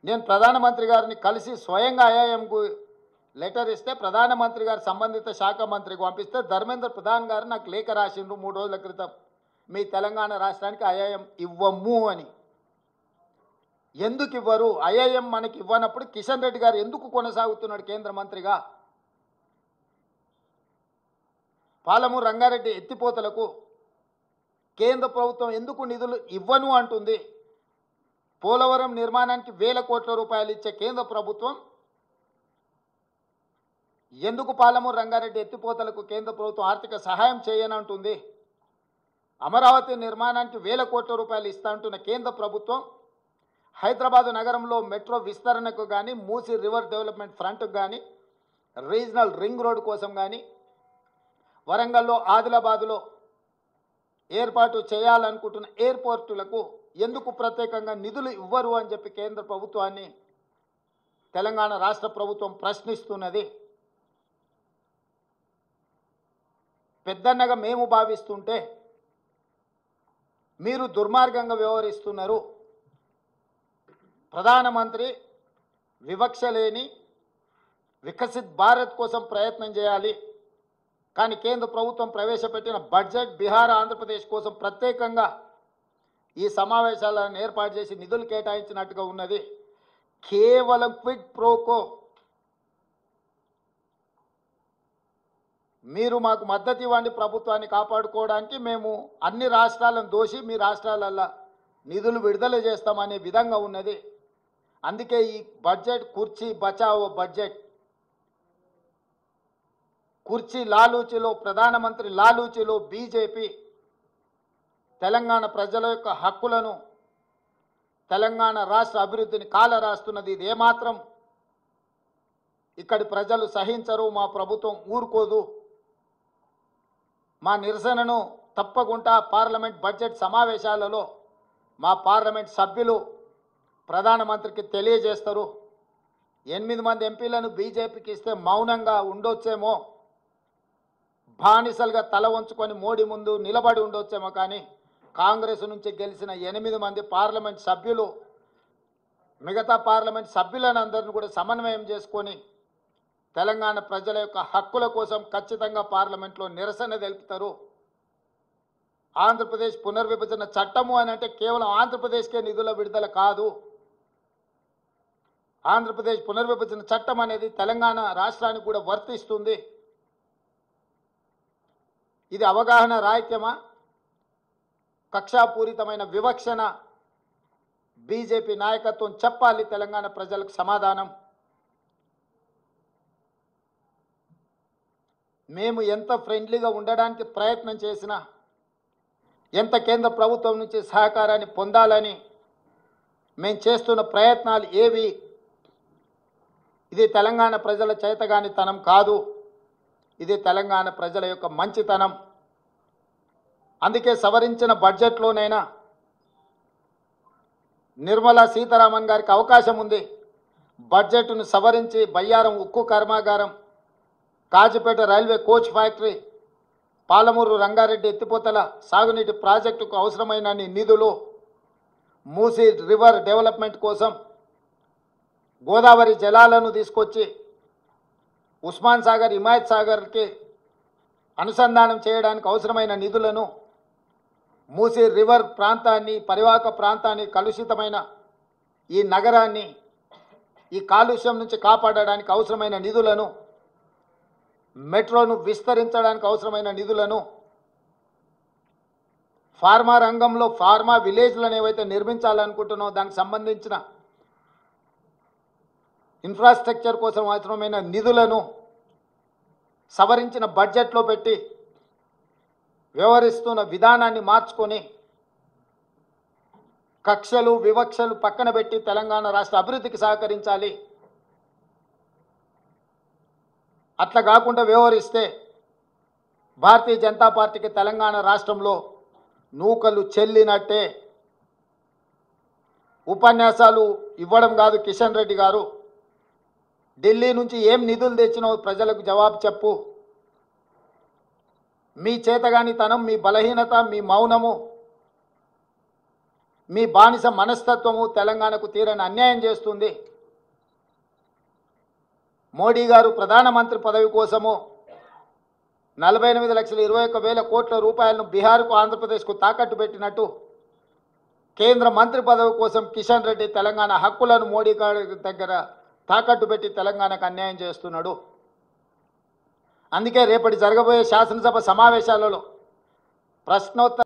నేను ప్రధానమంత్రి గారిని కలిసి స్వయంగా ఐఐఎంకు లెటర్ ఇస్తే ప్రధానమంత్రి గారు సంబంధిత శాఖ మంత్రికి పంపిస్తే ధర్మేంద్ర ప్రధాన్ గారు నాకు లేఖ రాసిండ్రు 3 రోజుల క్రితం, మీ తెలంగాణ రాష్ట్రానికి ఐఐఎం ఇవ్వము అని. ఎందుకు ఇవ్వరు? ఐఐఎం మనకి ఇవ్వనప్పుడు కిషన్ రెడ్డి గారు ఎందుకు కొనసాగుతున్నాడు కేంద్ర మంత్రిగా? పాలమూరు రంగారెడ్డి ఎత్తిపోతలకు కేంద్ర ప్రభుత్వం ఎందుకు నిధులు ఇవ్వను అంటుంది? పోలవరం నిర్మాణానికి 1000 కోట్ల రూపాయలు ఇచ్చే కేంద్ర ప్రభుత్వం ఎందుకు పాలమూరు రంగారెడ్డి ఎత్తిపోతలకు కేంద్ర ప్రభుత్వం ఆర్థిక సహాయం చేయనంటుంది? అమరావతి నిర్మాణానికి 1000 కోట్ల రూపాయలు ఇస్తా అంటున్న కేంద్ర ప్రభుత్వం హైదరాబాదు నగరంలో మెట్రో విస్తరణకు కానీ, మూసీ రివర్ డెవలప్మెంట్ ఫ్రంట్కు కానీ, రీజనల్ రింగ్ రోడ్ కోసం కానీ, వరంగల్లో ఆదిలాబాదులో ఏర్పాటు చేయాలనుకుంటున్న ఎయిర్పోర్టులకు ఎందుకు ప్రత్యేకంగా నిధులు ఇవ్వరు అని చెప్పి కేంద్ర ప్రభుత్వాన్ని తెలంగాణ రాష్ట్ర ప్రభుత్వం ప్రశ్నిస్తున్నది. పెద్దన్నగా మేము భావిస్తుంటే మీరు దుర్మార్గంగా వ్యవహరిస్తున్నారు. ప్రధానమంత్రి వివక్ష లేని వికసిత్ భారత్ కోసం ప్రయత్నం చేయాలి, కానీ కేంద్ర ప్రభుత్వం ప్రవేశపెట్టిన బడ్జెట్ బీహార్ ఆంధ్రప్రదేశ్ కోసం ప్రత్యేకంగా ఈ సమావేశాలను ఏర్పాటు చేసి నిధులు కేటాయించినట్టుగా ఉన్నది. కేవలం క్విడ్ ప్రోకో. మీరు మాకు మద్దతు ఇవ్వండి ప్రభుత్వాన్ని కాపాడుకోవడానికి, మేము అన్ని రాష్ట్రాలను దోషి మీ రాష్ట్రాలల్లో నిధులు విడుదల చేస్తామనే విధంగా ఉన్నది. అందుకే ఈ బడ్జెట్ కుర్చీ బచావో బడ్జెట్. కుర్చీ లాలూచిలో, ప్రధానమంత్రి లాలూచిలో బీజేపీ తెలంగాణ ప్రజల యొక్క హక్కులను, తెలంగాణ రాష్ట్ర అభివృద్ధిని కాలరాస్తున్నది. ఇది ఏమాత్రం ఇక్కడి ప్రజలు సహించరు. మా ప్రభుత్వం ఊరుకోదు. మా నిరసనను తప్పకుండా పార్లమెంట్ బడ్జెట్ సమావేశాలలో మా పార్లమెంట్ సభ్యులు ప్రధానమంత్రికి తెలియజేస్తారు. 8 మంది ఎంపీలను బీజేపీకి ఇస్తే మౌనంగా ఉండొచ్చేమో, బానిసలుగా తల వంచుకొని మోడీ ముందు నిలబడి ఉండొచ్చేమో, కానీ కాంగ్రెస్ నుంచి గెలిచిన 8 మంది పార్లమెంట్ సభ్యులు మిగతా పార్లమెంట్ సభ్యులను అందరిని కూడా సమన్వయం చేసుకొని తెలంగాణ ప్రజల యొక్క హక్కుల కోసం ఖచ్చితంగా పార్లమెంట్లో నిరసన తెలుపుతారు. ఆంధ్రప్రదేశ్ పునర్విభజన చట్టము అని అంటే కేవలం ఆంధ్రప్రదేశ్కే నిధుల విడుదల కాదు. ఆంధ్రప్రదేశ్ పునర్విభజన చట్టం అనేది తెలంగాణ రాష్ట్రానికి కూడా వర్తిస్తుంది. ఇది అవగాహన రాహిత్యమా, కక్షాపూరితమైన వివక్షణ? బీజేపీ నాయకత్వం చెప్పాలి తెలంగాణ ప్రజలకు సమాధానం. మేము ఎంత ఫ్రెండ్లీగా ఉండడానికి ప్రయత్నం చేసినా, ఎంత కేంద్ర ప్రభుత్వం నుంచి సహకారాన్ని పొందాలని మేము చేస్తున్న ప్రయత్నాలు ఏవి ఇది తెలంగాణ ప్రజల చేతగానితనం కాదు, ఇది తెలంగాణ ప్రజల యొక్క మంచితనం. అందుకే సవరించిన బడ్జెట్లోనైనా నిర్మలా సీతారామన్ గారికి అవకాశం ఉంది. బడ్జెట్ను సవరించి బయ్యారం ఉక్కు కర్మాగారం, Kazipet railway coach factory, Palamuru Rangareddy ఎత్తిపోతల సాగునీటి ప్రాజెక్టుకు అవసరమైన నిధులు, మూసీ రివర్ డెవలప్మెంట్ కోసం గోదావరి జలాలను తీసుకొచ్చి ఉస్మాన్ సాగర్, హిమాయత్ సాగర్కి అనుసంధానం చేయడానికి అవసరమైన నిధులను, మూసీ రివర్ ప్రాంతాన్ని, పరివాహక ప్రాంతాన్ని, కలుషితమైన ఈ నగరాన్ని ఈ కాలుష్యం నుంచి కాపాడడానికి అవసరమైన నిధులను, మెట్రోను విస్తరించడానికి అవసరమైన నిధులను, ఫార్మా రంగంలో ఫార్మా విలేజ్లను ఏవైతే నిర్మించాలనుకుంటున్నామో దానికి సంబంధించిన ఇన్ఫ్రాస్ట్రక్చర్ కోసం అవసరమైన నిధులను సవరించిన బడ్జెట్లో పెట్టి వ్యవహరిస్తున్న విధానాన్ని మార్చుకొని కక్షలు వివక్షలు పక్కన పెట్టి తెలంగాణ రాష్ట్ర అభివృద్ధికి సహకరించాలి. అట్లా కాకుండా వ్యవహరిస్తే భారతీయ జనతా పార్టీకి తెలంగాణ రాష్ట్రంలో నూకలు చెల్లినట్టే. ఉపన్యాసాలు ఇవ్వడం కాదు కిషన్ రెడ్డి గారు, ఢిల్లీ నుంచి ఏం నిధులు తెచ్చినావు ప్రజలకు జవాబు చెప్పు. మీ చేతగానితనం, మీ బలహీనత, మీ మౌనము మీ బానిస మనస్తత్వము తెలంగాణకు తీరని అన్యాయం చేస్తుంది. మోడీ గారు ప్రధానమంత్రి పదవి కోసము 48,21,000 కోట్ల రూపాయలను బీహార్కు ఆంధ్రప్రదేశ్కు తాకట్టు పెట్టినట్టు కేంద్ర మంత్రి పదవి కోసం కిషన్ రెడ్డి తెలంగాణ హక్కులను మోడీ గారి దగ్గర తాకట్టు పెట్టి తెలంగాణకు అన్యాయం చేస్తున్నాడు. అందుకే రేపటి జరగబోయే శాసనసభ సమావేశాలలో ప్రశ్నోత్తర